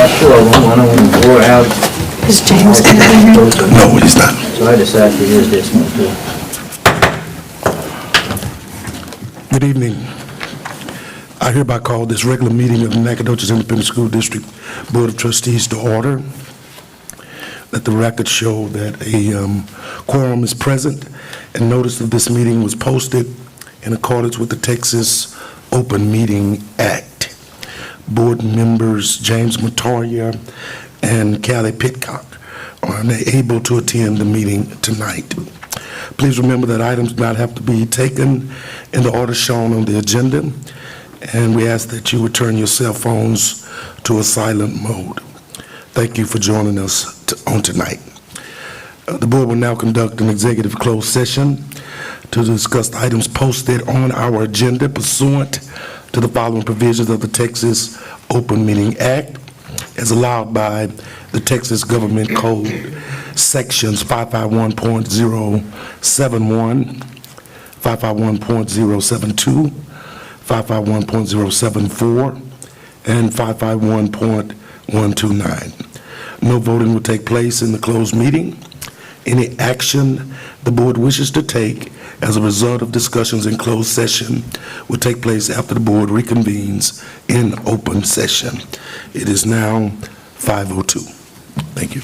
got two of them, one of them wore out. Is James going to be here? No, he's not. So I decided to use this one too. Good evening. I hereby call this regular meeting of the Nacogdoches Independent School District Board of Trustees to order. Let the record show that a quorum is present, and notice of this meeting was posted in accordance with the Texas Open Meeting Act. Board members James Montoya and Callie Pitcock are unable to attend the meeting tonight. Please remember that items do not have to be taken in the order shown on the agenda, and we ask that you return your cell phones to a silent mode. Thank you for joining us on tonight. The board will now conduct an executive closed session to discuss the items posted on our agenda pursuant to the following provisions of the Texas Open Meeting Act as allowed by the Texas Government Code, sections 551.071, 551.072, 551.074, and 551.129. No voting will take place in the closed meeting. Any action the board wishes to take as a result of discussions in closed session will take place after the board reconvenes in open session. It is now 5:02. Thank you.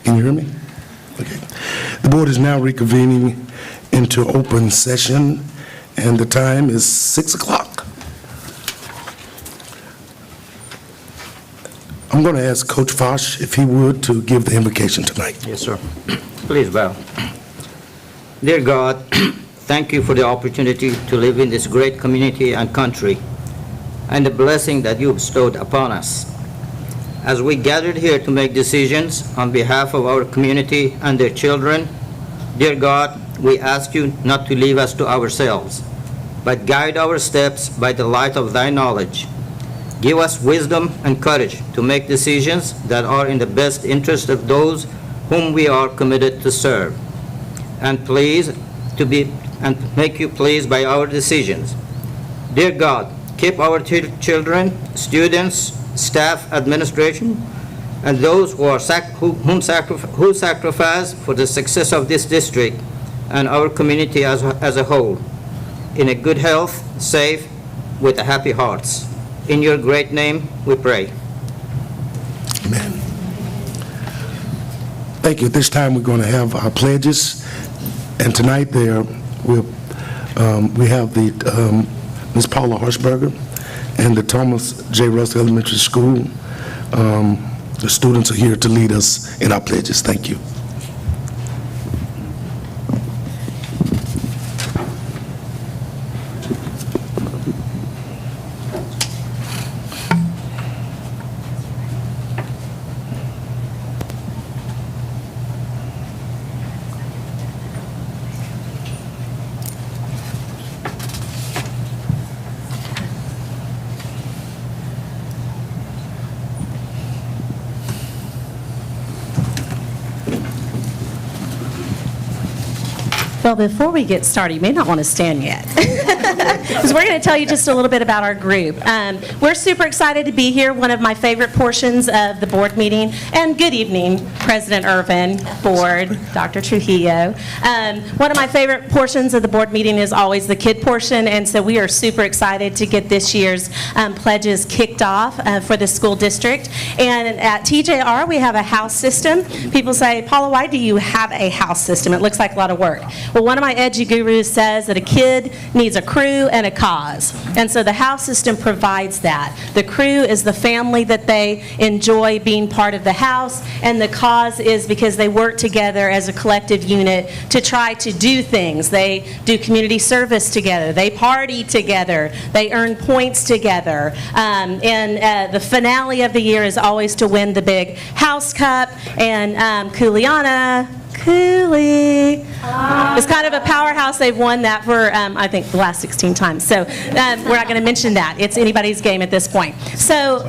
Can you hear me? Okay. The board is now reconvening into open session, and the time is 6 o'clock. I'm going to ask Coach Fosh if he would to give the invocation tonight. Yes, sir. Please bow. Dear God, thank you for the opportunity to live in this great community and country, and the blessing that you bestowed upon us. As we gathered here to make decisions on behalf of our community and their children, dear God, we ask you not to leave us to ourselves, but guide our steps by the light of thy knowledge. Give us wisdom and courage to make decisions that are in the best interest of those whom we are committed to serve, and make you pleased by our decisions. Dear God, keep our children, students, staff, administration, and those who sacrifice for the success of this district and our community as a whole, in a good health, safe, with happy hearts. In your great name, we pray. Amen. Thank you. At this time, we're going to have our pledges, and tonight we have the Ms. Paula Harshberger and the Thomas J. Russell Elementary School. The students are here to lead us in our pledges. Thank you. Well, before we get started, you may not want to stand yet, because we're going to tell you just a little bit about our group. We're super excited to be here, one of my favorite portions of the board meeting. And good evening, President Irvin, board, Dr. Trujillo. One of my favorite portions of the board meeting is always the kid portion, and so we are super excited to get this year's pledges kicked off for the school district. And at TJR, we have a house system. People say, Paula, why do you have a house system? It looks like a lot of work. Well, one of my edgy gurus says that a kid needs a crew and a cause. And so the house system provides that. The crew is the family that they enjoy being part of the house, and the cause is because they work together as a collective unit to try to do things. They do community service together. They party together. They earn points together. And the finale of the year is always to win the big house cup. And Kuleana, Cooley. It's kind of a powerhouse. They've won that for, I think, the last 16 times. So we're not going to mention that. It's anybody's game at this point. So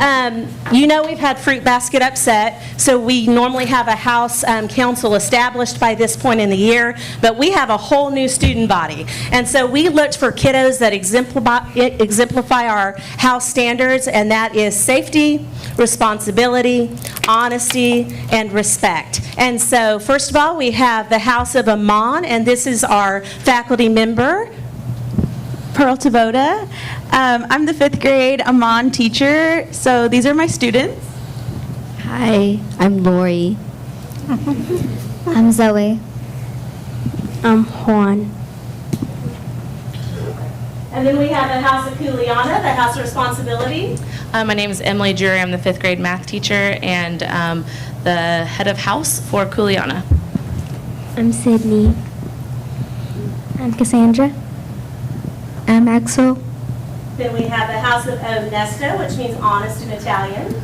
you know we've had Fruit Basket Upset. So we normally have a house council established by this point in the year. But we have a whole new student body. And so we looked for kiddos that exemplify our house standards. And that is safety, responsibility, honesty, and respect. And so first of all, we have the House of Amon, and this is our faculty member, Pearl Tavoda. I'm the 5th grade Amon teacher, so these are my students. Hi, I'm Lori. I'm Zoe. I'm Juan. And then we have the House of Kuleana, the House of Responsibility. My name is Emily Jury. I'm the 5th grade math teacher and the head of house for Kuleana. I'm Sydney. I'm Cassandra. I'm Axel. Then we have the House of Onesto, which means honest in Italian.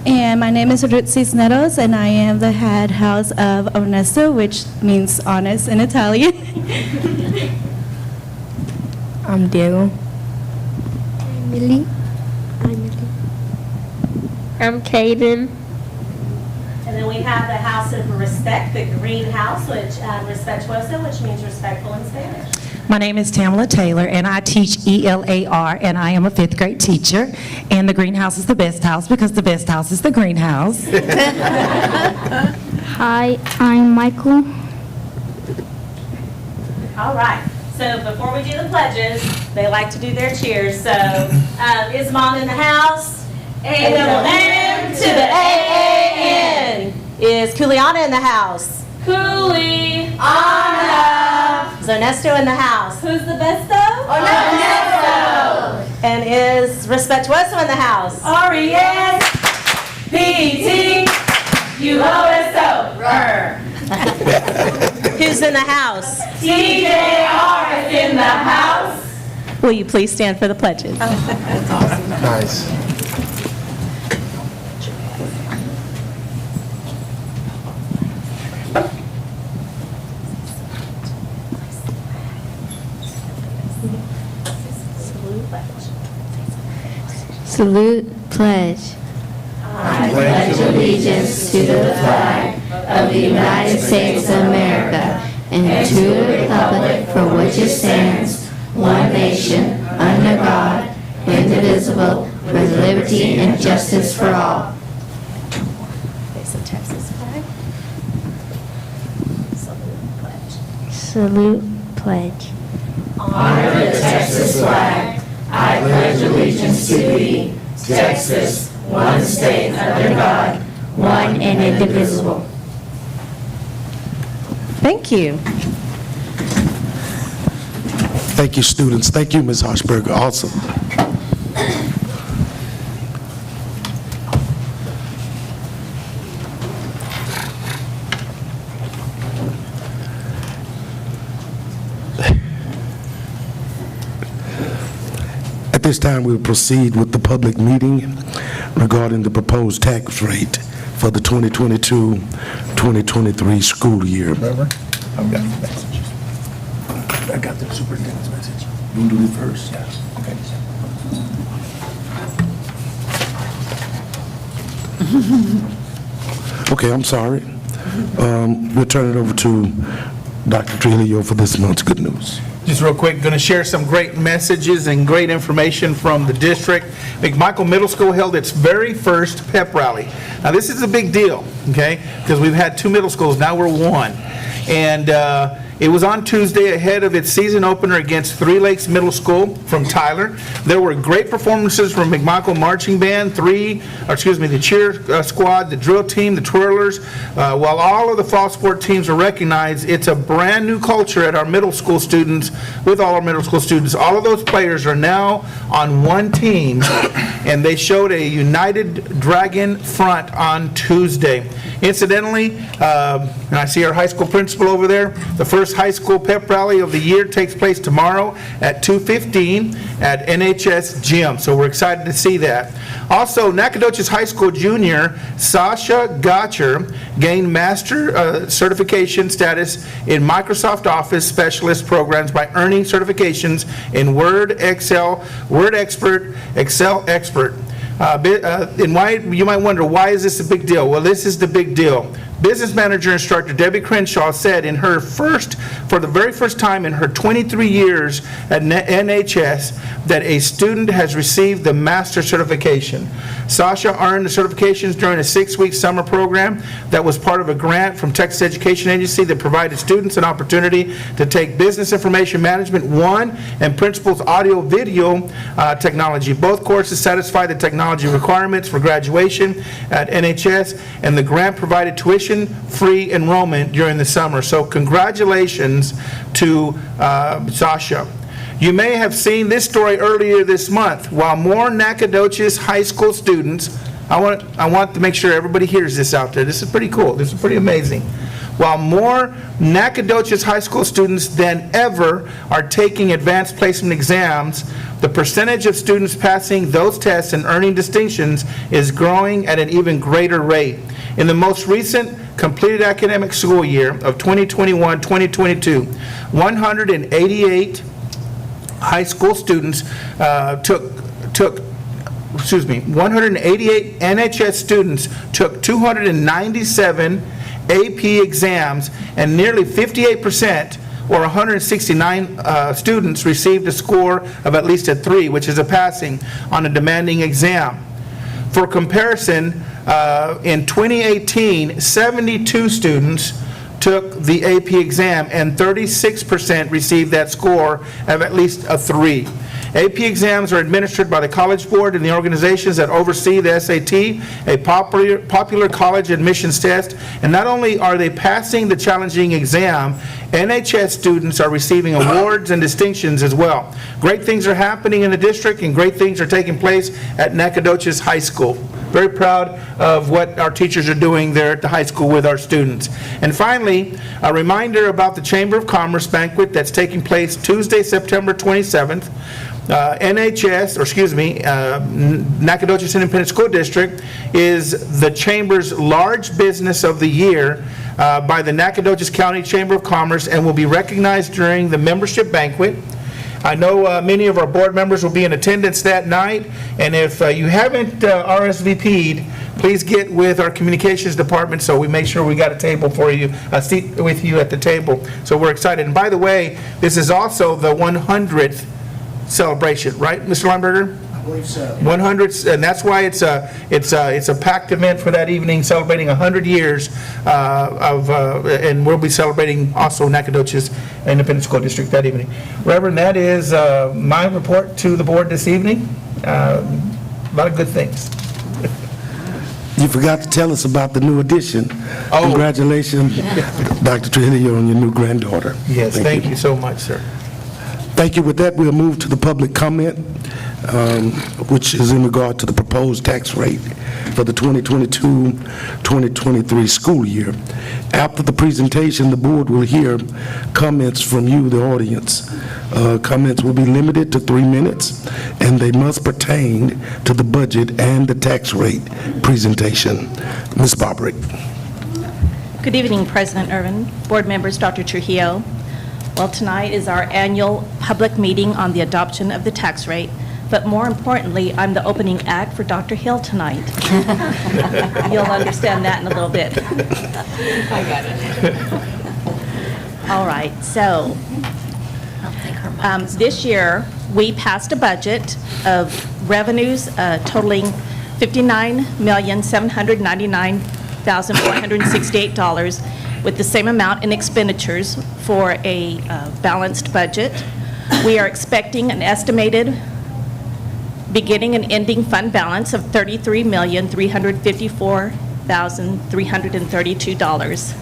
And my name is Ruth Cisneros, and I am the head house of Onesto, which means honest in Italian. I'm Diego. I'm Millie. I'm Caden. And then we have the House of Respect, the green house, which respetuoso, which means respectful in Spanish. My name is Tamala Taylor, and I teach ELAR, and I am a 5th grade teacher. And the greenhouse is the best house because the best house is the greenhouse. Hi, I'm Michael. All right. So before we do the pledges, they like to do their cheers. So is Mom in the house? A-double-M to the A-A-N. Is Kuleana in the house? Kuleana. Is Ernesto in the house? Who's the besto? Ernesto. And is Respetuoso in the house? R-E-S-P-E-T-U-O-S-O. Who's in the house? TJR is in the house. Will you please stand for the pledges? Nice. Salute, pledge. I pledge allegiance to the flag of the United States of America and to the republic for which it stands, one nation, under God, indivisible, with liberty and justice for all. Face the Texas flag. Salute, pledge. Salute, pledge. Honor the Texas flag. I pledge allegiance to thee, Texas, one state under God, One and indivisible. Thank you. Thank you, students. Thank you, Ms. Hochberger. Awesome. At this time, we'll proceed with the public meeting regarding the proposed tax rate for the 2022-2023 school year. Remember? I've got the messages. I got the superintendent's message. You want to do it first? Yes. Okay. Okay, I'm sorry. We'll turn it over to Dr. Trujillo for this month's good news. Just real quick, going to share some great messages and great information from the district. McMichael Middle School held its very first pep rally. Now, this is a big deal, okay, because we've had 2 middle schools, now we're 1. And it was on Tuesday ahead of its season opener against Three Lakes Middle School from Tyler. There were great performances from McMichael Marching Band, the cheer squad, the drill team, the twirlers. While all of the fall sport teams are recognized, it's a brand new culture at our middle school students, with all our middle school students. All of those players are now on one team, and they showed a united dragon front on Tuesday. Incidentally, and I see our high school principal over there, the first high school pep rally of the year takes place tomorrow at 2:15 at NHS Gym, so we're excited to see that. Also, Nacogdoches High School junior Sasha Gotcher gained master certification status in Microsoft Office Specialist programs by earning certifications in Word, Excel, Word Expert, Excel Expert. And why, you might wonder, why is this a big deal? Well, this is the big deal. Business manager instructor Debbie Crenshaw said for the very first time in her 23 years at NHS, that a student has received the master certification. Sasha earned the certifications during a 6-week summer program that was part of a grant from Texas Education Agency that provided students an opportunity to take Business Information Management 1 and Principles Audio Video Technology. Both courses satisfy the technology requirements for graduation at NHS, and the grant provided tuition-free enrollment during the summer. So congratulations to Sasha. You may have seen this story earlier this month. While more Nacogdoches high school students, I want to make sure everybody hears this out there. This is pretty cool. This is pretty amazing. While more Nacogdoches high school students than ever are taking advanced placement exams, the percentage of students passing those tests and earning distinctions is growing at an even greater rate. In the most recent completed academic school year of 2021-2022, 188 high school students 188 NHS students took 297 AP exams, and nearly 58%, or 169 students, received a score of at least a 3, which is a passing, on a demanding exam. For comparison, in 2018, 72 students took the AP exam, and 36% received that score of at least a 3. AP exams are administered by the College Board and the organizations that oversee the SAT, a popular college admissions test. And not only are they passing the challenging exam, NHS students are receiving awards and distinctions as well. Great things are happening in the district, and great things are taking place at Nacogdoches High School. Very proud of what our teachers are doing there at the high school with our students. And finally, a reminder about the Chamber of Commerce banquet that's taking place Tuesday, September 27th. Nacogdoches Independent School District is the Chamber's large business of the year by the Nacogdoches County Chamber of Commerce, and will be recognized during the membership banquet. I know many of our board members will be in attendance that night, and if you haven't RSVP'd, please get with our communications department so we make sure we got a table for you, a seat with you at the table. So we're excited. And by the way, this is also the 100th celebration, right, Mr. Lineberger? I believe so. 100th, and that's why it's a packed event for that evening, celebrating 100 years and we'll be celebrating also Nacogdoches Independent School District that evening. Reverend, that is my report to the board this evening. A lot of good things. You forgot to tell us about the new addition. Oh. Congratulations, Dr. Trujillo, on your new granddaughter. Yes, thank you so much, sir. Thank you. With that, we'll move to the public comment, which is in regard to the proposed tax rate for the 2022-2023 school year. After the presentation, the board will hear comments from you, the audience. Comments will be limited to 3 minutes, and they must pertain to the budget and the tax rate presentation. Ms. Bobrick. Good evening, President Irvin, board members, Dr. Trujillo. Well, tonight is our annual public meeting on the adoption of the tax rate, but more importantly, I'm the opening act for Dr. Hill tonight. You'll understand that in a little bit. I got it. All right, so this year, we passed a budget of revenues totaling $59,799,468, with the same amount in expenditures for a balanced budget. We are expecting an estimated beginning and ending fund balance of $33,354,332.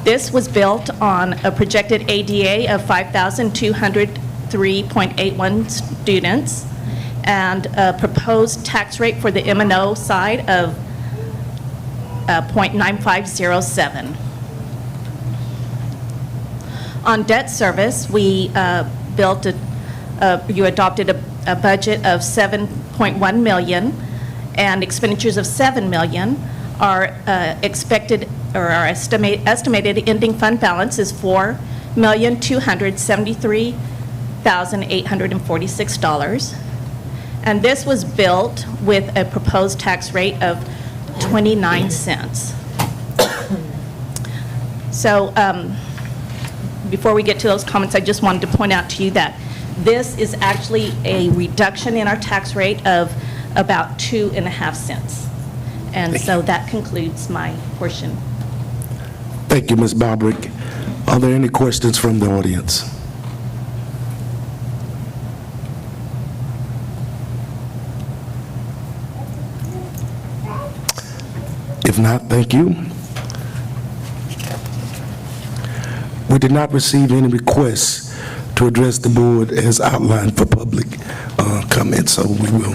This was built on a projected ADA of 5,203.81 students and a proposed tax rate for the M&O side of 0.9507. On debt service, we you adopted a budget of $7.1 million, and expenditures of $7 million. Our expected, or our estimated ending fund balance is $4,273,846. And this was built with a proposed tax rate of 29 cents. So before we get to those comments, I just wanted to point out to you that this is actually a reduction in our tax rate of about 2.5 cents. And so that concludes my portion. Thank you, Ms. Bobrick. Are there any questions from the audience? If not, thank you. We did not receive any requests to address the board as outlined for public comment, so we will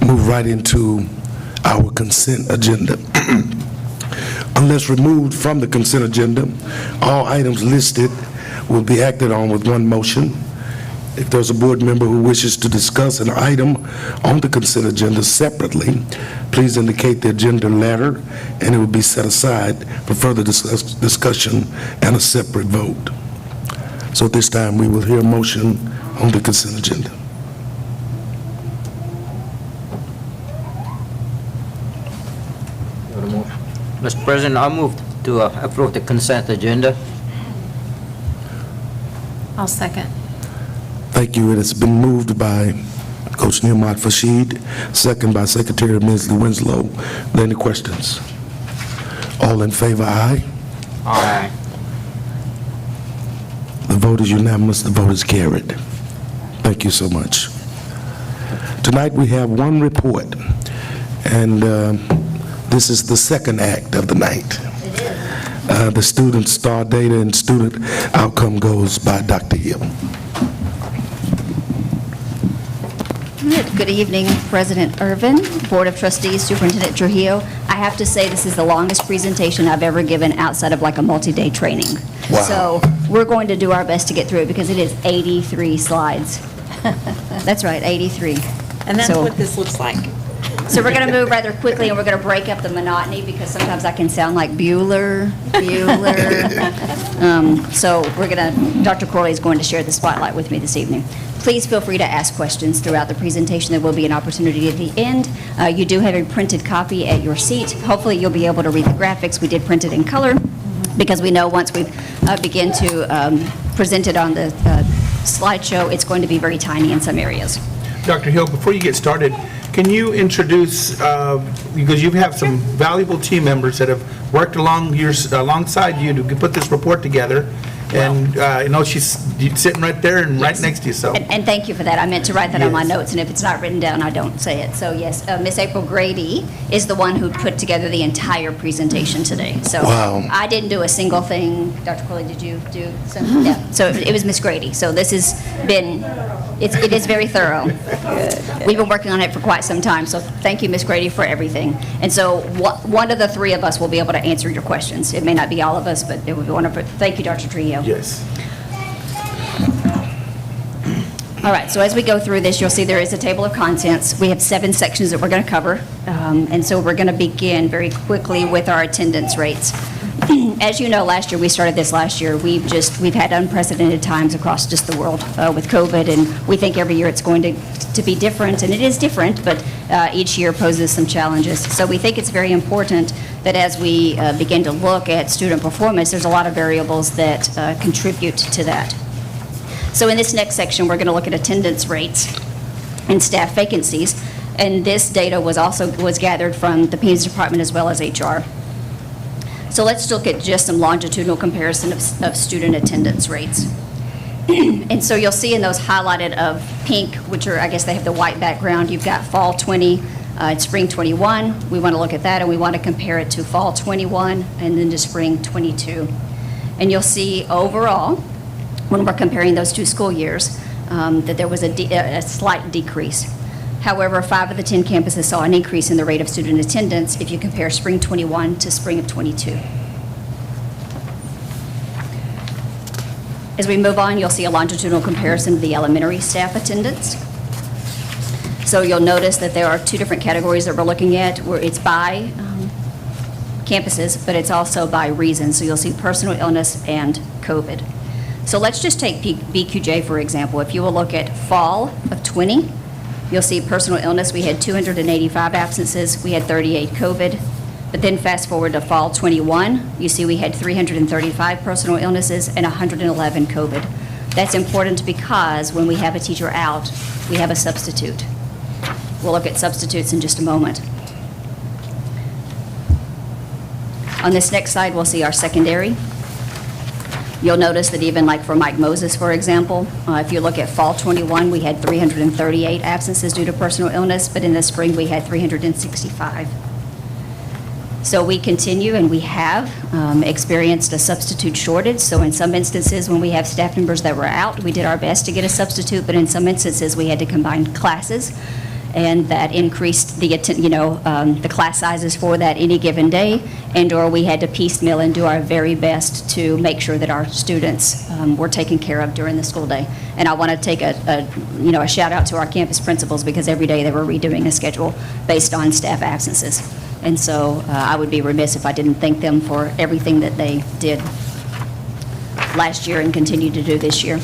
move right into our consent agenda. Unless removed from the consent agenda, all items listed will be acted on with one motion. If there's a board member who wishes to discuss an item on the consent agenda separately, please indicate the agenda letter, and it will be set aside for further discussion and a separate vote. So at this time, we will hear a motion on the consent agenda. Mr. President, I move to approve the consent agenda. I'll second. Thank you. It has been moved by Coach Nehemiah Fashid, second by Secretary Minsley Winslow. Are there any questions? All in favor, aye. Aye. The vote vote is unanimous. The vote is carried. Thank you so much. Tonight, we have one report, and this is the second act of the night. The student star data and student outcome goes by Dr. Hill. Good evening, President Irvin, Board of Trustees, Superintendent Trujillo. I have to say, this is the longest presentation I've ever given outside of like a multi-day training. Wow. So we're going to do our best to get through it because it is 83 slides. That's right, 83. And that's So- what this looks like. So we're going to move rather quickly, and we're going to break up the monotony because sometimes I can sound like Bueller. So we're going to, Dr. Corley is going to share the spotlight with me this evening. Please feel free to ask questions throughout the presentation. There will be an opportunity at the end. You do have a printed copy at your seat. Hopefully, you'll be able to read the graphics. We did print it in color because we know once we begin to present it on the slideshow, it's going to be very tiny in some areas. Dr. Hill, before you get started, can you introduce, because you have some valuable team members that have worked alongside you to put this report together, and I know she's sitting right there and right next to you, so. And thank you for that. I meant to write that on my Yes. notes, and if it's not written down, I don't say it. So yes, Miss April Grady is the one who put together the entire presentation today. So Wow. I didn't do a single thing. Dr. Corley, did you do some? Yeah. So it was Miss Grady. So this has been, it is very thorough. We've been working on it for quite some time, so thank you, Miss Grady, for everything. And so one of the three of us will be able to answer your questions. It may not be all of us, but it would be wonderful. Thank you, Dr. Trujillo. Yes. All right, so as we go through this, you'll see there is a table of contents. We have 7 sections that we're going to cover, and so we're going to begin very quickly with our attendance rates. As you know, last year, we started this last year, we've had unprecedented times across just the world with COVID, and we think every year it's going to be different, and it is different, but each year poses some challenges. So we think it's very important that as we begin to look at student performance, there's a lot of variables that contribute to that. So in this next section, we're going to look at attendance rates and staff vacancies, and this data was gathered from the Peace Department as well as HR. So let's look at just some longitudinal comparison of student attendance rates. And so you'll see in those highlighted of pink, which are, I guess they have the white background, you've got fall 20, it's spring 21. We want to look at that, and we want to compare it to fall 21 and then to spring 22. And you'll see overall, when we're comparing those 2 school years, that there was a slight decrease. However, 5 of the 10 campuses saw an increase in the rate of student attendance if you compare spring 21 to spring of 22. As we move on, you'll see a longitudinal comparison of the elementary staff attendance. So you'll notice that there are 2 different categories that we're looking at, where it's by campuses, but it's also by reason. So you'll see personal illness and COVID. So let's just take BQJ, for example. If you will look at fall of 20, you'll see personal illness, we had 285 absences, we had 38 COVID. But then fast forward to fall 21, you see we had 335 personal illnesses and 111 COVID. That's important because when we have a teacher out, we have a substitute. We'll look at substitutes in just a moment. On this next slide, we'll see our secondary. You'll notice that even like for Mike Moses, for example, if you look at fall 21, we had 338 absences due to personal illness, but in the spring, we had 365. So we continue, and we have experienced a substitute shortage. So in some instances, when we have staff members that were out, we did our best to get a substitute, but in some instances, we had to combine classes, and that increased the class sizes for that any given day, and/or we had to piecemeal and do our very best to make sure that our students were taken care of during the school day. And I want to take a shout out to our campus principals, because every day they were redoing a schedule based on staff absences. And so I would be remiss if I didn't thank them for everything that they did last year and continue to do this year.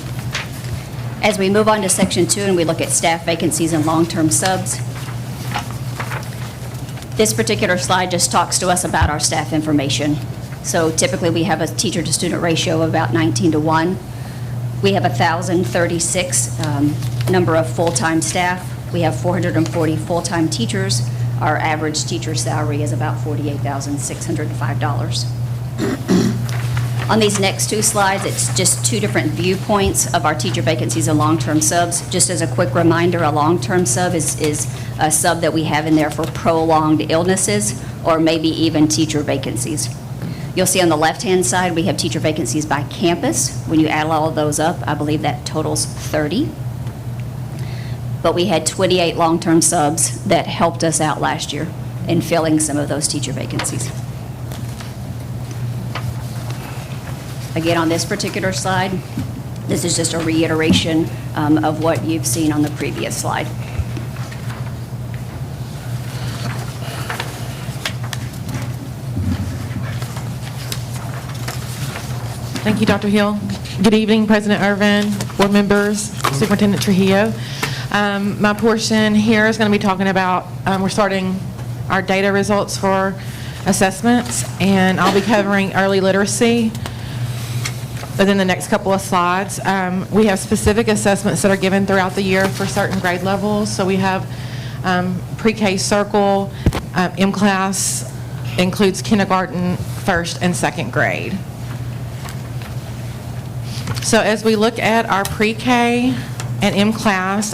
As we move on to section 2 and we look at staff vacancies and long-term subs, this particular slide just talks to us about our staff information. So typically we have a teacher-to-student ratio of about 19:1. We have 1,036 number of full-time staff. We have 440 full-time teachers. Our average teacher salary is about $48,605. On these next two slides, it's just two different viewpoints of our teacher vacancies and long-term subs. Just as a quick reminder, a long-term sub is a sub that we have in there for prolonged illnesses or maybe even teacher vacancies. You'll see on the left-hand side, we have teacher vacancies by campus. When you add all of those up, I believe that totals 30. But we had 28 long-term subs that helped us out last year in filling some of those teacher vacancies. Again, on this particular slide, this is just a reiteration of what you've seen on the previous slide. Thank you, Dr. Hill. Good evening, President Irvin, board members, Superintendent Trujillo. My portion here is going to be talking about, we're starting our data results for assessments, and I'll be covering early literacy within the next couple of slides. We have specific assessments that are given throughout the year for certain grade levels. So we have pre-K circle, M-class includes kindergarten, first and second grade. So as we look at our pre-K and M-class,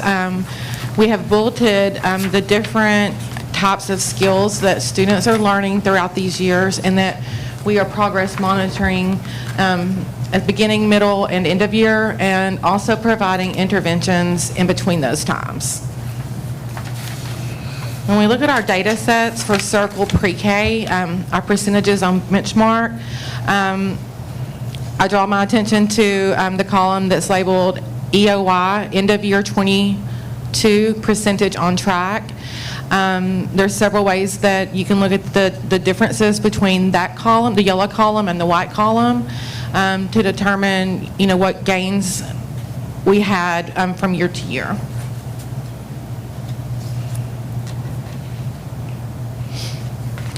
we have bulleted the different types of skills that students are learning throughout these years, and that we are progress monitoring at beginning, middle, and end of year, and also providing interventions in between those times. When we look at our data sets for Circle Pre-K, our percentages on benchmark, I draw my attention to the column that's labeled EOY, end of year 22 percentage on track. There's several ways that you can look at the differences between that column, the yellow column and the white column, to determine, what gains we had from year to year.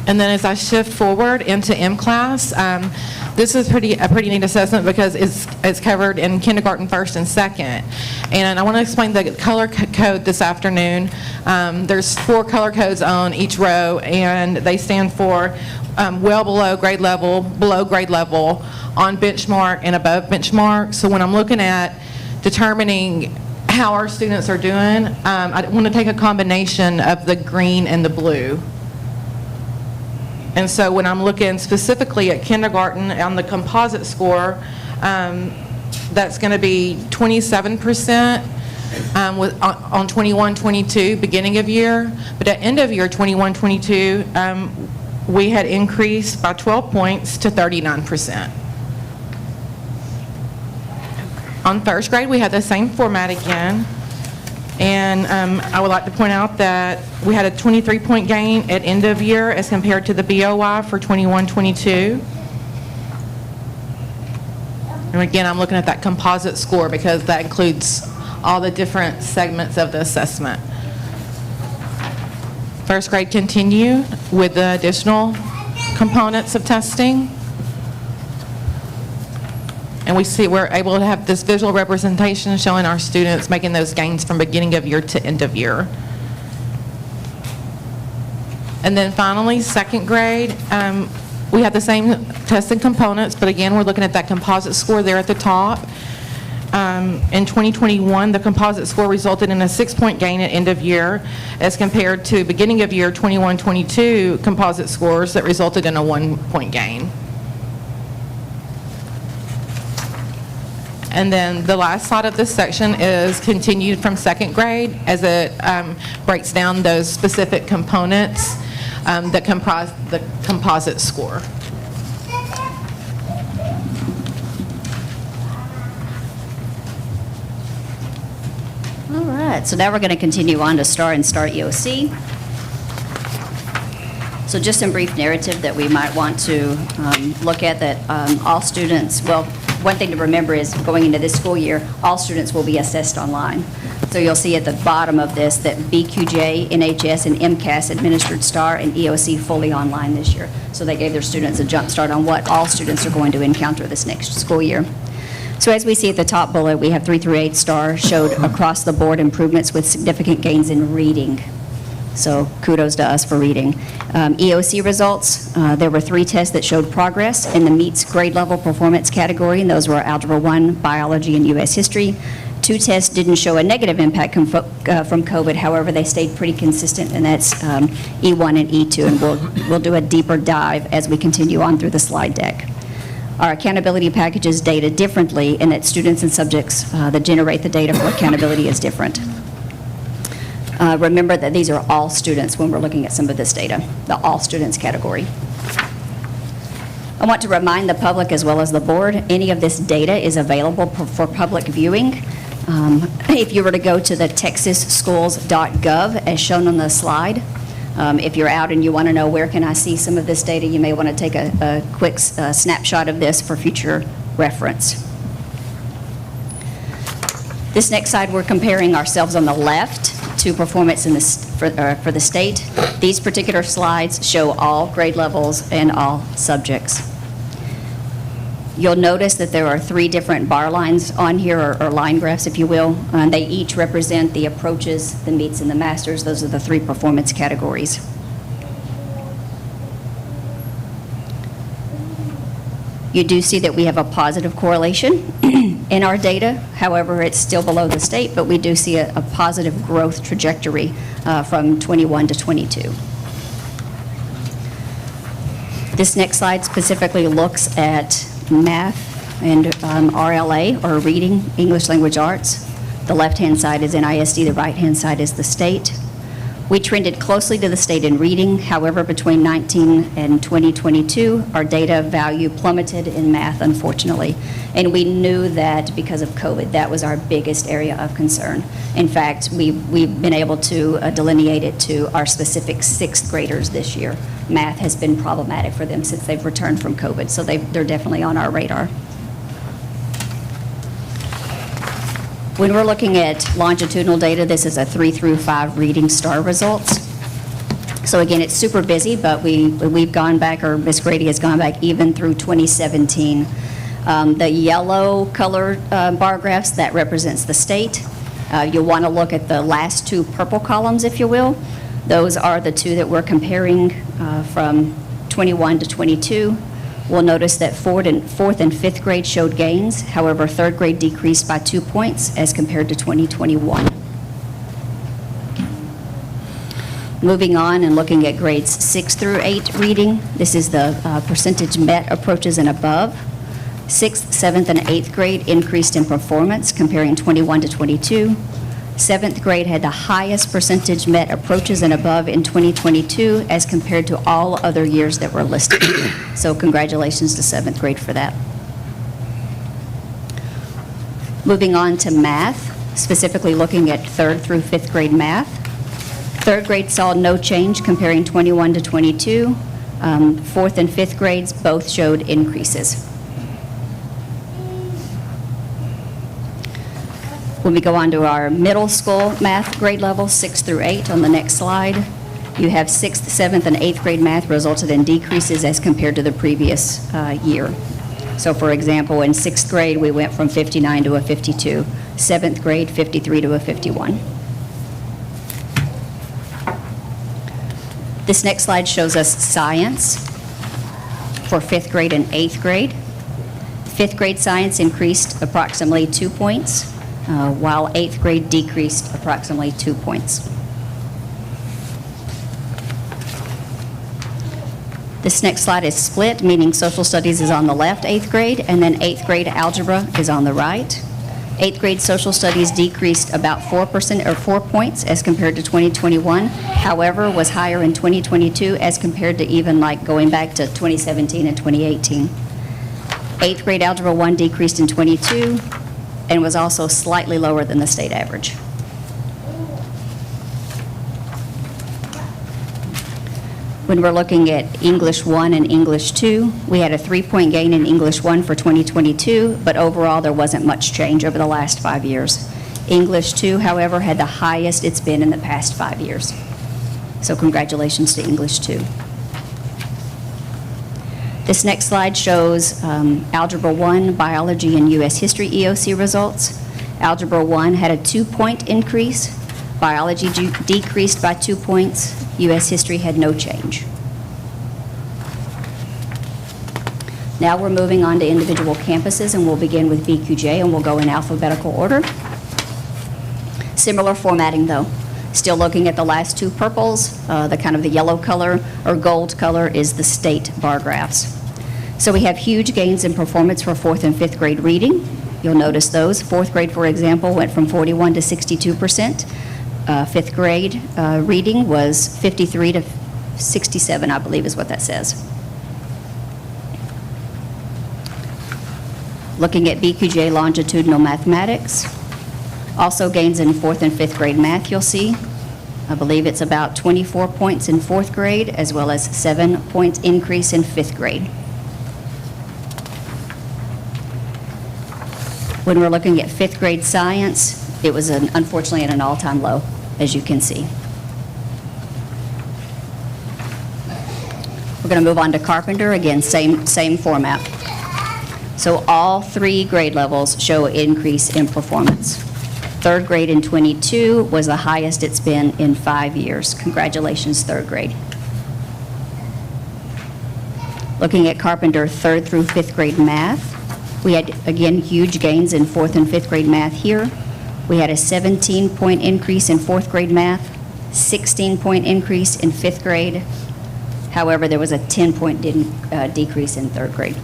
And then as I shift forward into M-class, this is a pretty neat assessment because it's covered in kindergarten first and second. And I want to explain the color code this afternoon. There's 4 color codes on each row, and they stand for well below grade level, below grade level, on benchmark, and above benchmark. So when I'm looking at determining how our students are doing, I want to take a combination of the green and the blue. And so when I'm looking specifically at kindergarten on the composite score, that's going to be 27% on 21-22 beginning of year. But at end of year 21-22, we had increased by 12 points to 39%. On first grade, we had the same format again. And I would like to point out that we had a 23-point gain at end of year as compared to the BOY for 21-22. And again, I'm looking at that composite score because that includes all the different segments of the assessment. First grade continued with the additional components of testing. And we see we're able to have this visual representation showing our students making those gains from beginning of year to end of year. And then finally, second grade, we have the same testing components, but again, we're looking at that composite score there at the top. In 2021, the composite score resulted in a 6-point gain at end of year as compared to beginning of year 21-22 composite scores that resulted in a 1-point gain. And then the last slide of this section is continued from second grade as it breaks down those specific components that comprise the composite score. All right, so now we're going to continue on to STAR and STAR EOC. So just some brief narrative that we might want to look at that all students, well, one thing to remember is going into this school year, all students will be assessed online. So you'll see at the bottom of this that BQJ, NHS, and MCAS administered STAR and EOC fully online this year. So they gave their students a jump start on what all students are going to encounter this next school year. So as we see at the top bullet, we have 3 through 8 STAR showed across the board improvements with significant gains in reading. So kudos to us for reading. EOC results, there were 3 tests that showed progress in the meets grade level performance category, and those were Algebra 1, Biology, and U.S. History. 2 tests didn't show a negative impact from COVID, however, they stayed pretty consistent, and that's E1 and E2, and we'll do a deeper dive as we continue on through the slide deck. Our accountability packages data differently in that students and subjects that generate the data for accountability is different. Remember that these are all students when we're looking at some of this data, the all students category. I want to remind the public as well as the board, any of this data is available for public viewing. If you were to go to the texasschools.gov as shown on the slide, if you're out and you want to know where can I see some of this data, you may want to take a quick snapshot of this for future reference. This next slide, we're comparing ourselves on the left to performance in for the state. These particular slides show all grade levels and all subjects. You'll notice that there are 3 different bar lines on here, or line graphs, if you will. They each represent the approaches, the meets, and the masters. Those are the 3 performance categories. You do see that we have a positive correlation in our data. However, it's still below the state, but we do see a positive growth trajectory from 21 to 22. This next slide specifically looks at math and RLA, or Reading, English Language Arts. The left-hand side is NISD, the right-hand side is the state. We trended closely to the state in reading. However, between 19 and 2022, our data value plummeted in math, unfortunately. And we knew that because of COVID, that was our biggest area of concern. In fact, we've been able to delineate it to our specific 6th graders this year. Math has been problematic for them since they've returned from COVID, so they're definitely on our radar. When we're looking at longitudinal data, this is a 3 through 5 reading star results. So again, it's super busy, but we've gone back, or Ms. Grady has gone back even through 2017. The yellow color bar graphs, that represents the state. You'll want to look at the last 2 purple columns, if you will. Those are the 2 that we're comparing from 21 to 22. We'll notice that 4th and 5th grade showed gains. However, 3rd grade decreased by 2 points as compared to 2021. Moving on and looking at grades 6 through 8 reading, this is the percentage met approaches and above. 6th, 7th, and 8th grade increased in performance comparing 21 to 22. 7th grade had the highest percentage met approaches and above in 2022 as compared to all other years that were listed. So congratulations to 7th grade for that. Moving on to math, specifically looking at 3rd through 5th grade math. 3rd grade saw no change comparing 21 to 22. 4th and 5th grades both showed increases. When we go on to our middle school math grade levels, 6 through 8 on the next slide, you have 6th, 7th, and 8th grade math resulted in decreases as compared to the previous year. So for example, in 6th grade, we went from 59 to a 52. 7th grade, 53 to a 51. This next slide shows us science for 5th grade and 8th grade. 5th grade science increased approximately 2 points. While 8th grade decreased approximately 2 points. This next slide is split, meaning social studies is on the left, 8th grade, and then 8th grade algebra is on the right. 8th grade social studies decreased about 4% or 4 points as compared to 2021. However, was higher in 2022 as compared to even like going back to 2017 and 2018. 8th grade algebra 1 decreased in 22. And was also slightly lower than the state average. When we're looking at English 1 and English 2, we had a 3-point gain in English 1 for 2022, but overall there wasn't much change over the last 5 years. English 2, however, had the highest it's been in the past 5 years. So congratulations to English 2. This next slide shows Algebra 1, Biology, and U.S. History EOC results. Algebra 1 had a 2-point increase, Biology decreased by 2 points. U.S. history had no change. Now we're moving on to individual campuses, and we'll begin with BQJ, and we'll go in alphabetical order. Similar formatting, though. Still looking at the last two purples, the kind of the yellow color or gold color is the state bar graphs. So we have huge gains in performance for 4th and 5th grade reading. You'll notice those. 4th grade, for example, went from 41 to 62%. 5th grade reading was 53 to 67, I believe is what that says. Looking at BQJ longitudinal mathematics, also gains in 4th and 5th grade math, you'll see. I believe it's about 24 points in 4th grade, as well as 7 points increase in 5th grade. When we're looking at 5th grade science, it was unfortunately at an all-time low, as you can see. We're going to move on to Carpenter. Again, same format. So all 3 grade levels show increase in performance. 3rd grade in 22 was the highest it's been in 5 years. Congratulations, 3rd grade. Looking at Carpenter 3rd through 5th grade math, we had, again, huge gains in 4th and 5th grade math here. We had a 17-point increase in 4th grade math, 16-point increase in 5th grade. However, there was a 10-point decrease in 3rd grade.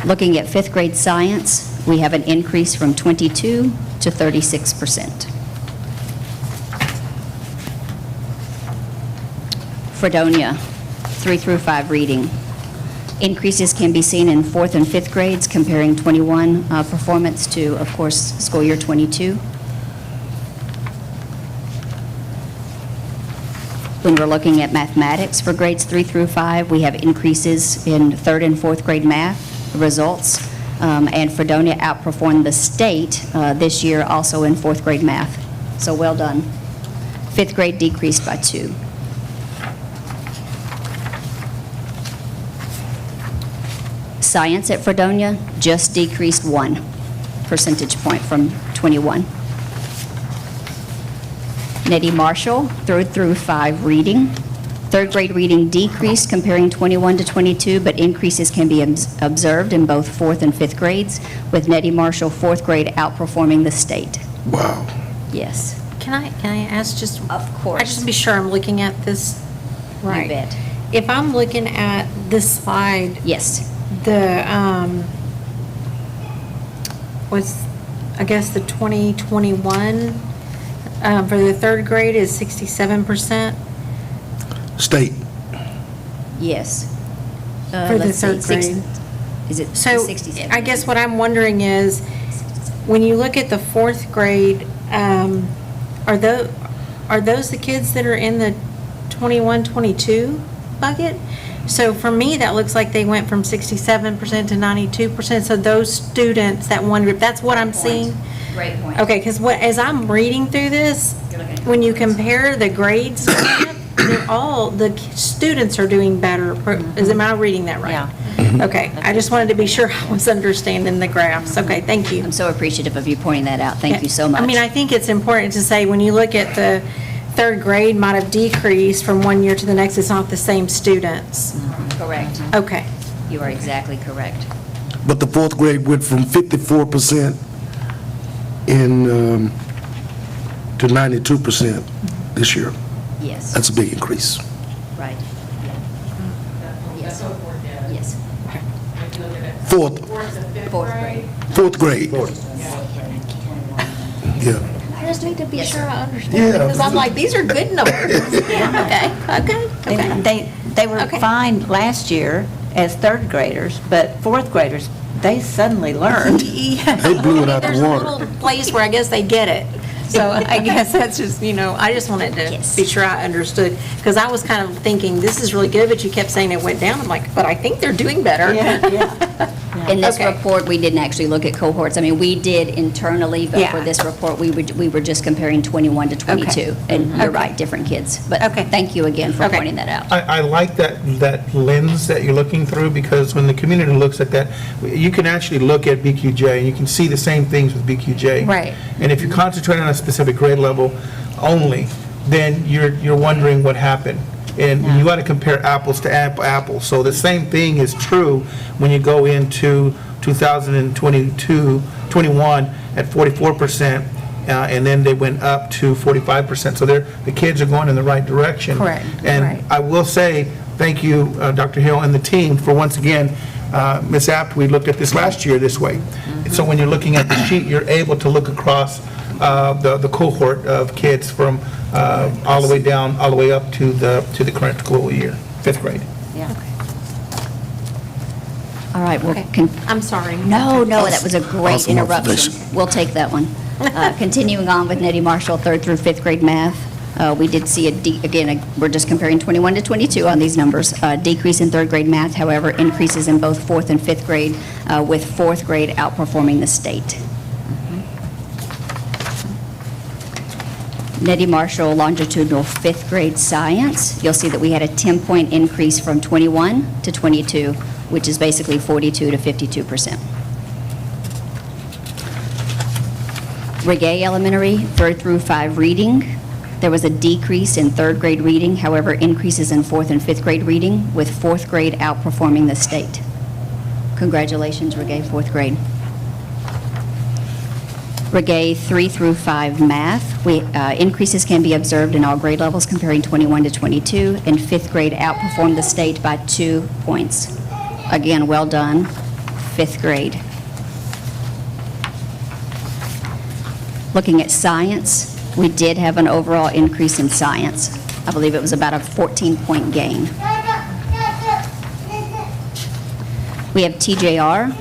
Looking at 5th grade science, we have an increase from 22 to 36%. Fredonia, 3 through 5 reading. Increases can be seen in 4th and 5th grades, comparing 21 performance to, of course, school year 22. When we're looking at mathematics for grades 3 through 5, we have increases in 3rd and 4th grade math results, and Fredonia outperformed the state this year also in 4th grade math. So well done. 5th grade decreased by 2. Science at Fredonia just decreased 1 percentage point from 21. Nettie Marshall, 3rd through 5 reading. 3rd grade reading decreased comparing 21 to 22, but increases can be observed in both 4th and 5th grades, with Nettie Marshall 4th grade outperforming the state. Wow. Yes. Can I ask just? Of course. I just want to be sure I'm looking at this right. You bet. If I'm looking at this slide, Yes. the, was, I guess the 2021, for the 3rd grade is 67%? State. Yes. For the Let's see, 3rd grade. Is it So 67? I guess what I'm wondering is, when you look at the 4th grade, are those the kids that are in the 21, 22 bucket? So for me, that looks like they went from 67% to 92%. So those students, that one group, that's what I'm seeing? Great point. Okay, because as I'm reading through this, when you compare the grades, they're all, the students are doing better. Am I reading that right? Yeah. Okay, I just wanted to be sure I was understanding the graphs. Okay, thank you. I'm so appreciative of you pointing that out. Thank you so much. I mean, I think it's important to say, when you look at the 3rd grade might have decreased from one year to the next, it's not the same students. Correct. Okay. You are exactly correct. But the 4th grade went from 54% to 92% this year. Yes. That's a big increase. Right. Yes. Yes. 4th grade. Yeah. I just need to be sure I understand, Yeah. because I'm like, these are good numbers. Okay. They were Okay. fine last year as 3rd graders, but 4th graders, they suddenly learned. Yeah. They blew it out the There's a water. little place where I guess they get it. So I guess that's just, I just wanted to be sure I understood, because I was kind of thinking, this is really good, but you kept saying it went down. I'm like, but I think they're doing better. In this Okay. report, we didn't actually look at cohorts. I mean, we did internally, but for Yeah. this report, we were just comparing 21 to 22. And you're Okay. right, different kids. But Okay. thank you again for Okay. pointing that out. I like that lens that you're looking through, because when the community looks at that, you can actually look at BQJ, and you can see the same things with BQJ. Right. And if you concentrate on a specific grade level only, then you're wondering what happened. And you got to compare apples to apples. So the same thing is true when you go into 2022, 21 at 44%, and then they went up to 45%. So the kids are going in the right direction. Correct, And right. I will say, thank you, Dr. Hill and the team, for once again, Ms. Apt, we looked at this last year this way. So when you're looking at the sheet, you're able to look across the cohort of kids from all the way down, all the way up to the current school year, 5th grade. All right, well, I'm sorry. no, that was a great Awesome interruption. observation. We'll take that one. Continuing on with Nettie Marshall, 3rd through 5th grade math. We did see again, we're just comparing 21 to 22 on these numbers. Decrease in 3rd grade math, however, increases in both 4th and 5th grade, with 4th grade outperforming the state. Nettie Marshall, longitudinal 5th grade science. You'll see that we had a 10-point increase from 21 to 22, which is basically 42 to 52%. Regay Elementary, 3rd through 5 reading. There was a decrease in 3rd grade reading, however, increases in 4th and 5th grade reading, with 4th grade outperforming the state. Congratulations, Regay, 4th grade. Regay 3 through 5 math, increases can be observed in all grade levels comparing 21 to 22, and 5th grade outperformed the state by 2 points. Again, well done, 5th grade. Looking at science, we did have an overall increase in science. I believe it was about a 14-point gain. We have TJR,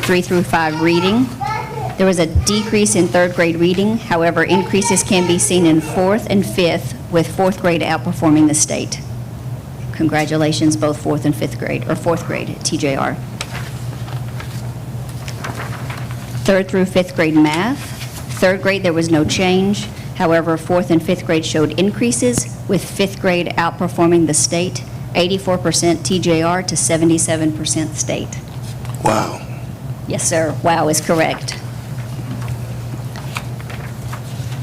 3 through 5 reading. There was a decrease in 3rd grade reading. However, increases can be seen in 4th and 5th, with 4th grade outperforming the state. Congratulations, both 4th and 5th grade, or 4th grade at TJR. 3rd through 5th grade math. 3rd grade, there was no change. However, 4th and 5th grade showed increases, with 5th grade outperforming the state, 84% TJR to 77% state. Wow. Yes, sir. Wow is correct.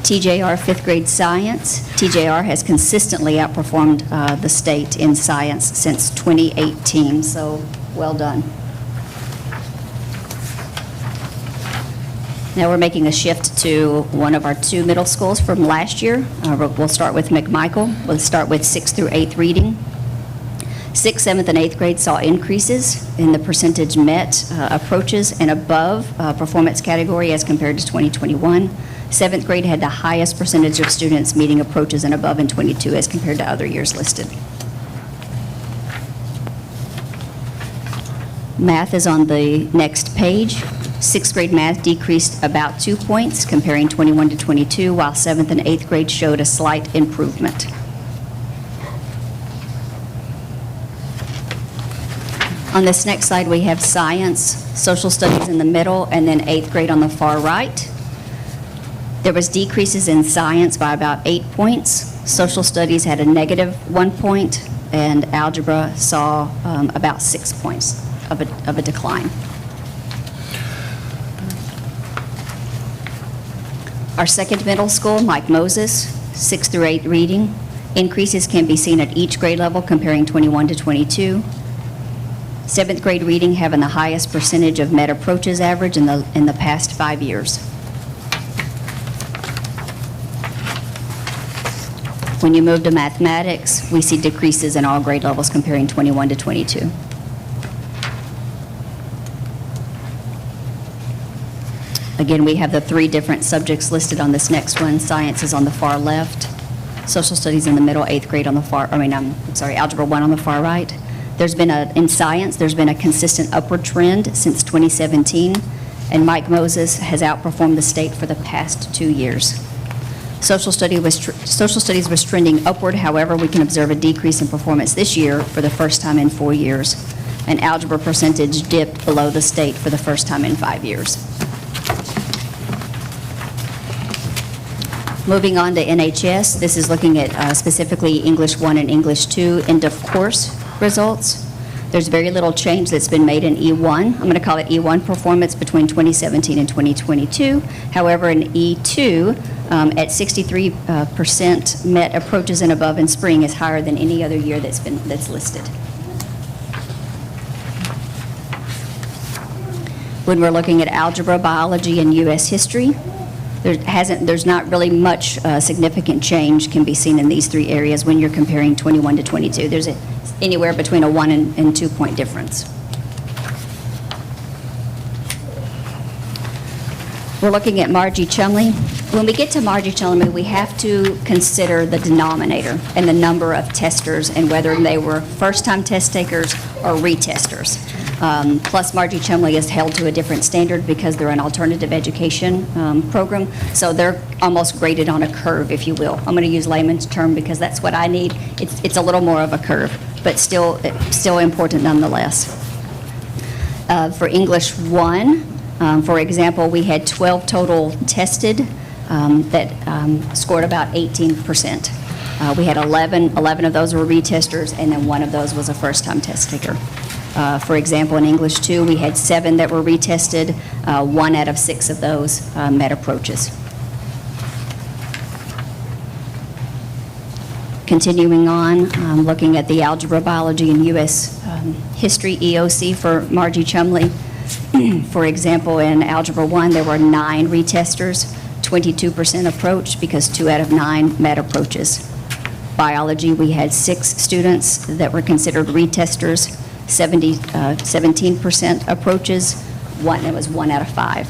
TJR 5th grade science. TJR has consistently outperformed the state in science since 2018, so well done. Now we're making a shift to one of our 2 middle schools from last year. We'll start with McMichael. We'll start with 6th through 8th reading. 6th, 7th, and 8th grade saw increases in the percentage met approaches and above performance category as compared to 2021. 7th grade had the highest percentage of students meeting approaches and above in 22 as compared to other years listed. Math is on the next page. 6th grade math decreased about 2 points, comparing 21 to 22, while 7th and 8th grade showed a slight improvement. On this next slide, we have science, social studies in the middle, and then 8th grade on the far right. There was decreases in science by about 8 points. Social studies had a negative 1 point, and algebra saw about 6 points of a decline. Our second middle school, Mike Moses, 6th through 8th reading. Increases can be seen at each grade level comparing 21 to 22. 7th grade reading having the highest percentage of met approaches average in the past 5 years. When you move to mathematics, we see decreases in all grade levels comparing 21 to 22. Again, we have the 3 different subjects listed on this next one. Science is on the far left, social studies in the middle, 8th grade on the far, algebra 1 on the far right. In science, there's been a consistent upward trend since 2017, and Mike Moses has outperformed the state for the past 2 years. Social studies was trending upward, however, we can observe a decrease in performance this year for the first time in 4 years. And algebra percentage dipped below the state for the first time in 5 years. Moving on to NHS, this is looking at specifically English 1 and English 2 end of course results. There's very little change that's been made in E1. I'm going to call it E1 performance between 2017 and 2022. However, in E2, at 63% met approaches and above in spring is higher than any other year that's listed. When we're looking at algebra, biology, and U.S. history, there's not really much significant change can be seen in these 3 areas when you're comparing 21 to 22. There's anywhere between a 1 and 2 point difference. We're looking at Margie Chumley. When we get to Margie Chumley, we have to consider the denominator and the number of testers and whether they were first-time test takers or retesters. Plus, Margie Chumley is held to a different standard because they're an alternative education program, so they're almost graded on a curve, if you will. I'm going to use layman's term because that's what I need. It's a little more of a curve, but still important nonetheless. For English 1, for example, we had 12 total tested that scored about 18%. We had 11 of those were retesters, and then 1 of those was a first-time test taker. For example, in English 2, we had 7 that were retested. 1 out of 6 of those met approaches. Continuing on, looking at the algebra, biology, and U.S. history EOC for Margie Chumley. For example, in Algebra 1, there were 9 retesters, 22% approach because 2 out of 9 met approaches. Biology, we had 6 students that were considered retesters, 17% approaches. It was 1 out of 5.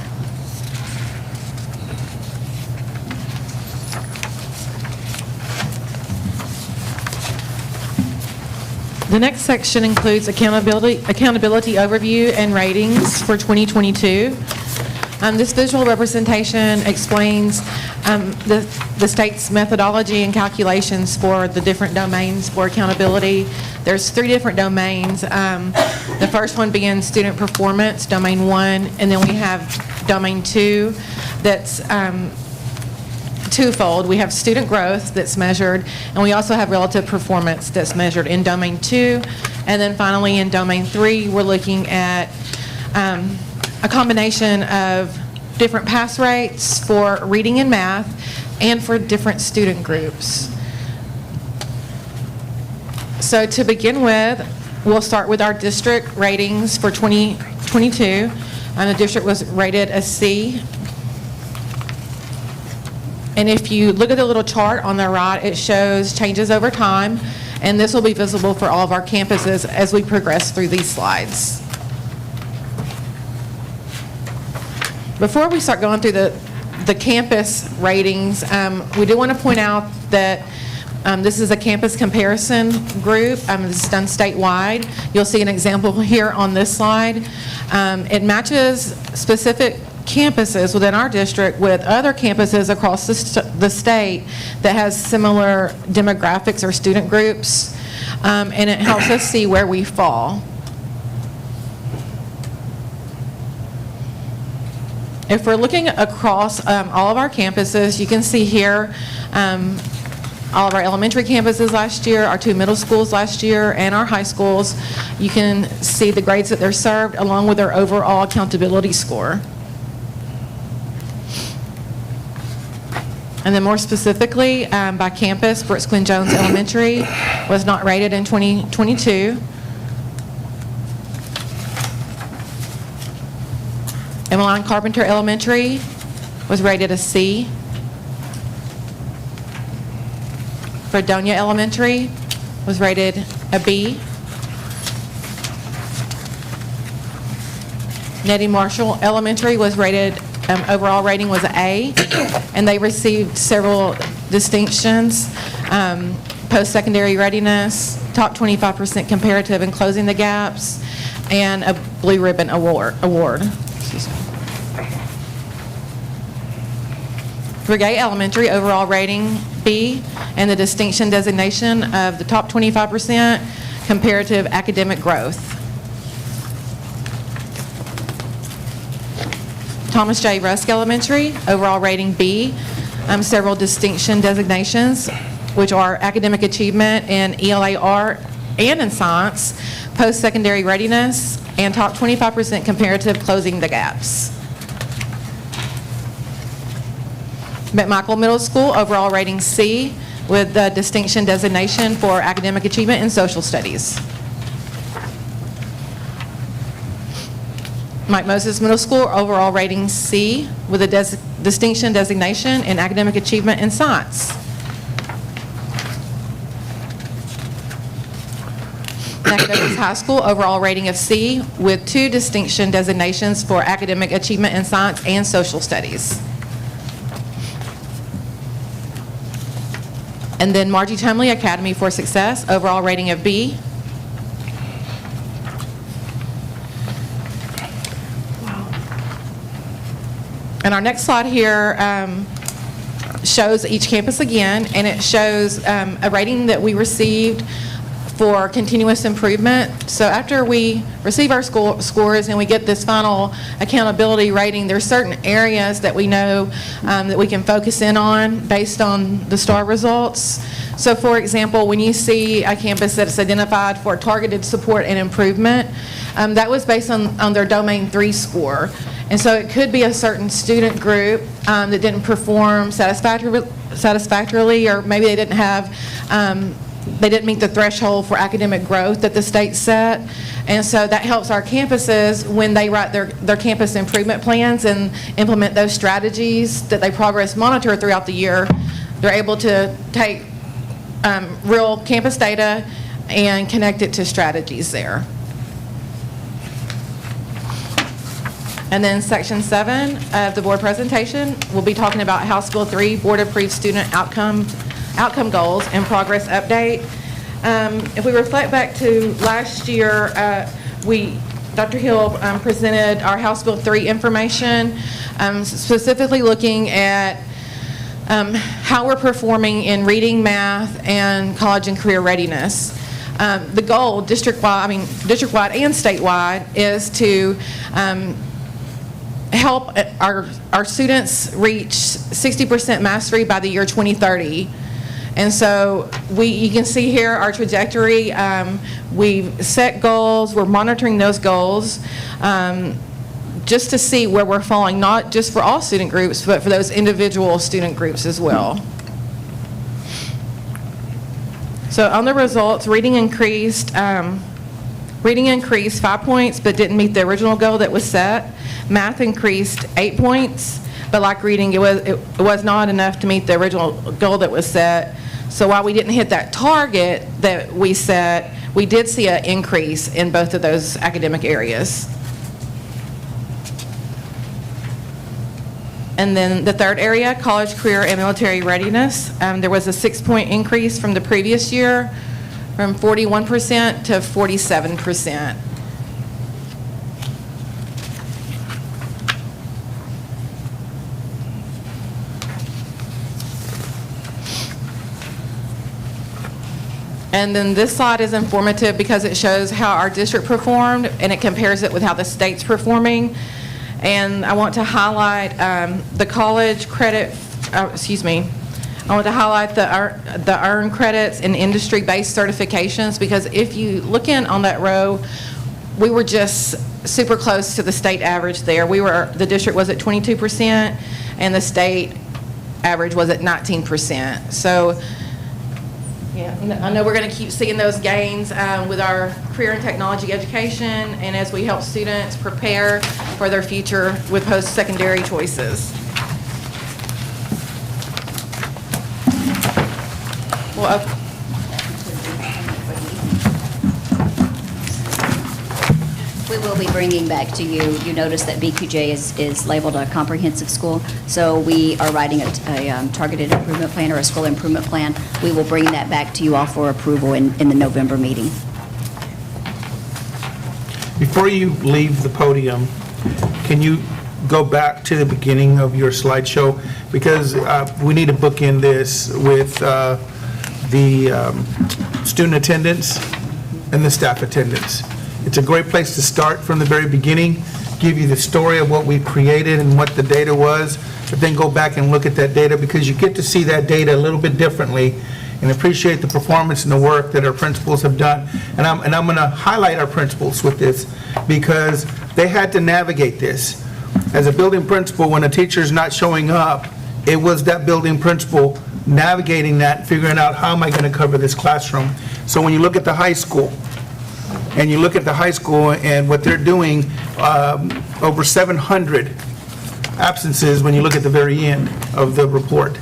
The next section includes accountability overview and ratings for 2022. This visual representation explains the state's methodology and calculations for the different domains for accountability. There's 3 different domains. The first one being student performance, domain 1, and then we have domain 2 that's twofold. We have student growth that's measured, and we also have relative performance that's measured in domain 2. And then finally in domain 3, we're looking at a combination of different pass rates for reading and math and for different student groups. So to begin with, we'll start with our district ratings for 2022. The district was rated a C. And if you look at the little chart on the right, it shows changes over time, and this will be visible for all of our campuses as we progress through these slides. Before we start going through the campus ratings, we do want to point out that this is a campus comparison group. This is done statewide. You'll see an example here on this slide. It matches specific campuses within our district with other campuses across the state that has similar demographics or student groups, and it helps us see where we fall. If we're looking across all of our campuses, you can see here all of our elementary campuses last year, our 2 middle schools last year, and our high schools. You can see the grades that they're served along with their overall accountability score. And then more specifically, by campus, Brooks Glenn Jones Elementary was not rated in 2022. Emmeline Carpenter Elementary was rated a C. Fredonia Elementary was rated a B. Nettie Marshall Elementary was rated, overall rating was an A, and they received several distinctions, post-secondary readiness, top 25% comparative and closing the gaps, and a Blue Ribbon Award. Excuse me. Brigade Elementary, overall rating B, and the distinction designation of the top 25% comparative academic growth. Thomas J. Rusk Elementary, overall rating B, several distinction designations, which are academic achievement in ELA and in science, post-secondary readiness, and top 25% comparative closing the gaps. McMichael Middle School, overall rating C, with the distinction designation for academic achievement in social studies. Mike Moses Middle School, overall rating C, with a distinction designation in academic achievement in science. Nacogdoches High School, overall rating of C, with 2 distinction designations for academic achievement in science and social studies. And then Margie Tumley Academy for Success, overall rating of B. And our next slide here shows each campus again, and it shows a rating that we received for continuous improvement. So after we receive our scores and we get this final accountability rating, there's certain areas that we know that we can focus in on based on the STAR results. So for example, when you see a campus that's identified for targeted support and improvement, that was based on their Domain 3 score. And so it could be a certain student group that didn't perform satisfactorily, or maybe they didn't have they didn't meet the threshold for academic growth that the state set. And so that helps our campuses when they write their campus improvement plans and implement those strategies that they progress monitor throughout the year. They're able to take real campus data and connect it to strategies there. And then section 7 of the board presentation, we'll be talking about House Bill 3, board approved student outcome goals and progress update. If we reflect back to last year, Dr. Hill presented our House Bill 3 information, specifically looking at how we're performing in reading, math, and college and career readiness. The goal, district-wide and statewide, is to help our students reach 60% mastery by the year 2030. And so you can see here our trajectory. We've set goals, we're monitoring those goals just to see where we're falling, not just for all student groups, but for those individual student groups as well. So on the results, reading increased 5 points, but didn't meet the original goal that was set. Math increased 8 points, but like reading, it was not enough to meet the original goal that was set. So while we didn't hit that target that we set, we did see an increase in both of those academic areas. And then the third area, college, career, and military readiness, there was a 6-point increase from the previous year, from 41% to 47%. And then this slide is informative because it shows how our district performed, and it compares it with how the state's performing. And I want to highlight the college credit, I want to highlight the earned credits and industry-based certifications, because if you look in on that row, we were just super close to the state average there. The district was at 22%, and the state average was at 19%. So, yeah, I know we're going to keep seeing those gains with our career and technology education, and as we help students prepare for their future with post-secondary choices. Well, We will be bringing back to you, you notice that BQJ is labeled a comprehensive school, so we are writing a targeted improvement plan or a school improvement plan. We will bring that back to you all for approval in the November meeting. Before you leave the podium, can you go back to the beginning of your slideshow, because we need to bookend this with the student attendance and the staff attendance. It's a great place to start from the very beginning, give you the story of what we created and what the data was, but then go back and look at that data, because you get to see that data a little bit differently and appreciate the performance and the work that our principals have done. And I'm going to highlight our principals with this, because they had to navigate this. As a building principal, when a teacher's not showing up, it was that building principal navigating that, figuring out how am I going to cover this classroom. So when you look at the high school, and what they're doing, over 700 absences when you look at the very end of the report.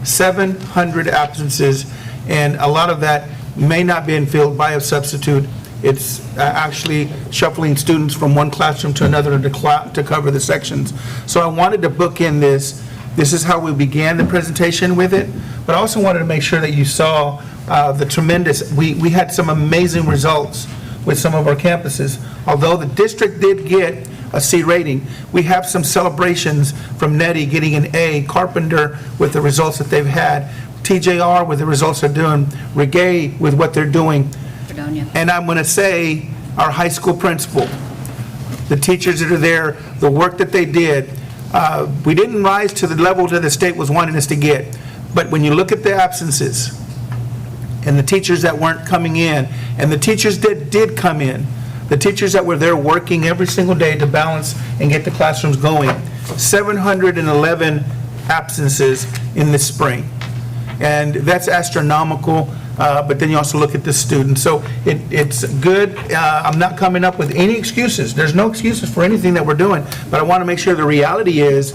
700 absences, and a lot of that may not be filled by a substitute. It's actually shuffling students from one classroom to another to cover the sections. So I wanted to bookend this. This is how we began the presentation with it, but I also wanted to make sure that you saw the tremendous, we had some amazing results with some of our campuses. Although the district did get a C rating, we have some celebrations from Nettie getting an A, Carpenter with the results that they've had, TJR with the results they're doing, Regay with what they're doing. Fredonia. And I'm going to say our high school principal, the teachers that are there, the work that they did, we didn't rise to the level that the state was wanting us to get. But when you look at the absences and the teachers that weren't coming in, and the teachers that did come in, the teachers that were there working every single day to balance and get the classrooms going, 711 absences in the spring. And that's astronomical, but then you also look at the students. So it's good. I'm not coming up with any excuses. There's no excuses for anything that we're doing, but I want to make sure the reality is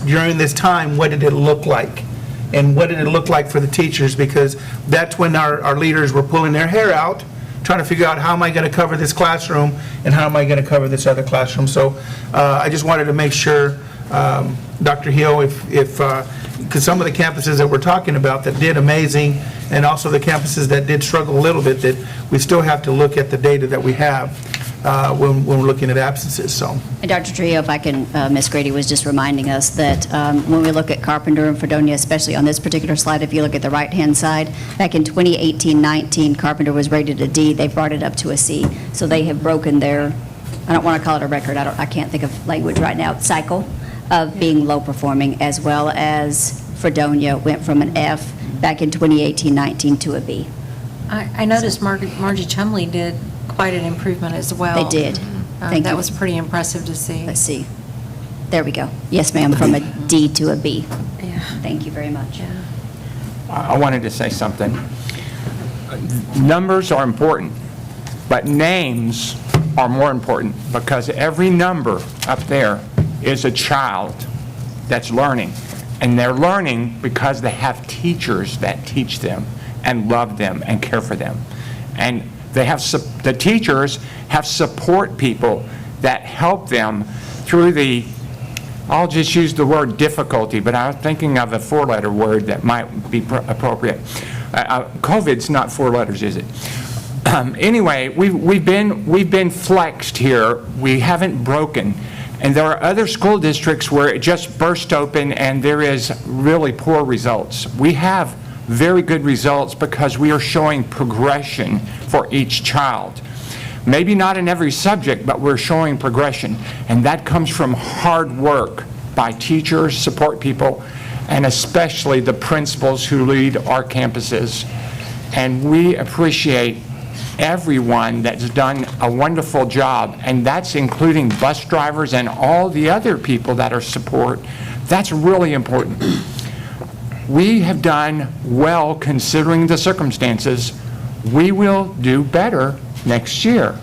during this time, what did it look like? And what did it look like for the teachers? Because that's when our leaders were pulling their hair out, trying to figure out how am I going to cover this classroom and how am I going to cover this other classroom. So I just wanted to make sure, Dr. Hill, because some of the campuses that we're talking about that did amazing, and also the campuses that did struggle a little bit, that we still have to look at the data that we have when we're looking at absences. So. And Dr. Trio, if I can, Ms. Grady was just reminding us that when we look at Carpenter and Fredonia, especially on this particular slide, if you look at the right-hand side, back in 2018-19, Carpenter was rated a D. They brought it up to a C. So they have broken their, I don't want to call it a record, I can't think of language right now, cycle of being low performing, as well as Fredonia went from an F back in 2018-19 to a B. I noticed Margie Chumley did quite an improvement as well. They did. Thank That you. was pretty impressive to see. Let's see. There we go. Yes, ma'am, from a D to a B. Yeah. Thank you very much. I wanted to say something. Numbers are important, but names are more important, because every number up there is a child that's learning. And they're learning because they have teachers that teach them and love them and care for them. And they have the teachers have support people that help them through the, I'll just use the word difficulty, but I'm thinking of a four-letter word that might be appropriate. COVID's not 4 letters, is it? Anyway, we've been flexed here. We haven't broken. And there are other school districts where it just burst open and there is really poor results. We have very good results because we are showing progression for each child. Maybe not in every subject, but we're showing progression. And that comes from hard work by teachers, support people, and especially the principals who lead our campuses. And we appreciate everyone that's done a wonderful job, and that's including bus drivers and all the other people that are support. That's really important. We have done well considering the circumstances. We will do better next year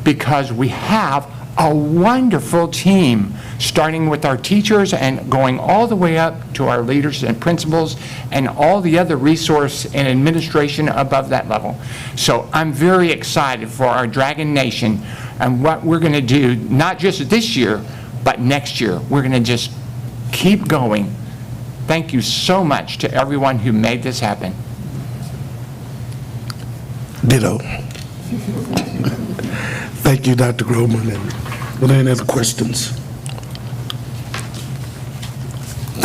because we have a wonderful team, starting with our teachers and going all the way up to our leaders and principals and all the other resource and administration above that level. So I'm very excited for our Dragon Nation and what we're going to do, not just this year, but next year. We're going to just keep going. Thank you so much to everyone who made this happen. Ditto. Thank you, Dr. Groman. And were there any other questions?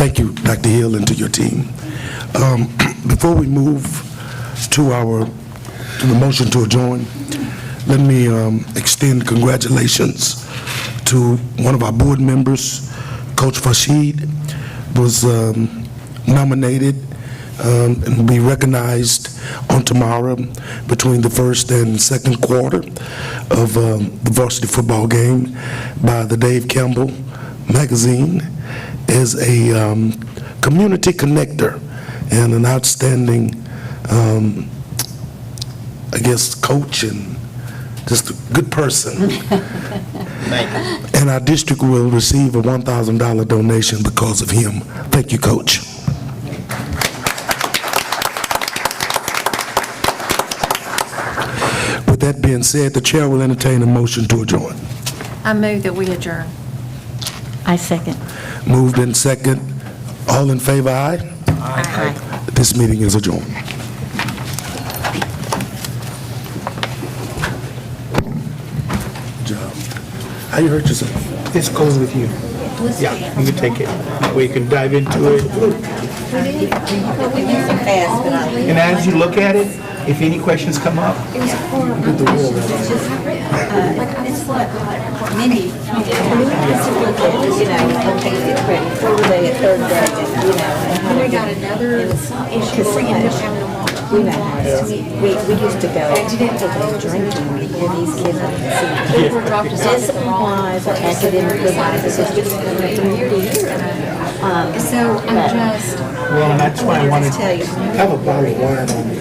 Thank you, Dr. Hill, and to your team. Before we move to the motion to adjourn, let me extend congratulations to one of our board members, Coach Farshid, was nominated and will be recognized on tomorrow between the first and second quarter of the varsity football game by the Dave Campbell magazine as a community connector and an outstanding, I guess, coach and just a good person. And our district will receive a $1,000 donation because of him. Thank you, Coach. With that being said, the chair will entertain a motion to adjourn. I move that we adjourn. I second. Moved in second. All in favor, aye? Aye. This meeting is adjourned. Good job. How you hurt yourself? This goes with you. Yeah, you can take it. We can dive into it. And as you look at it, if any questions come up, Mindy, where were they at third grade? We got another issue for we used to go drinking and hear these kids on the scene. Discipline-wise, academic-wise, this is just from year to year. well, and that's why I wanted to have a bottle of wine on me.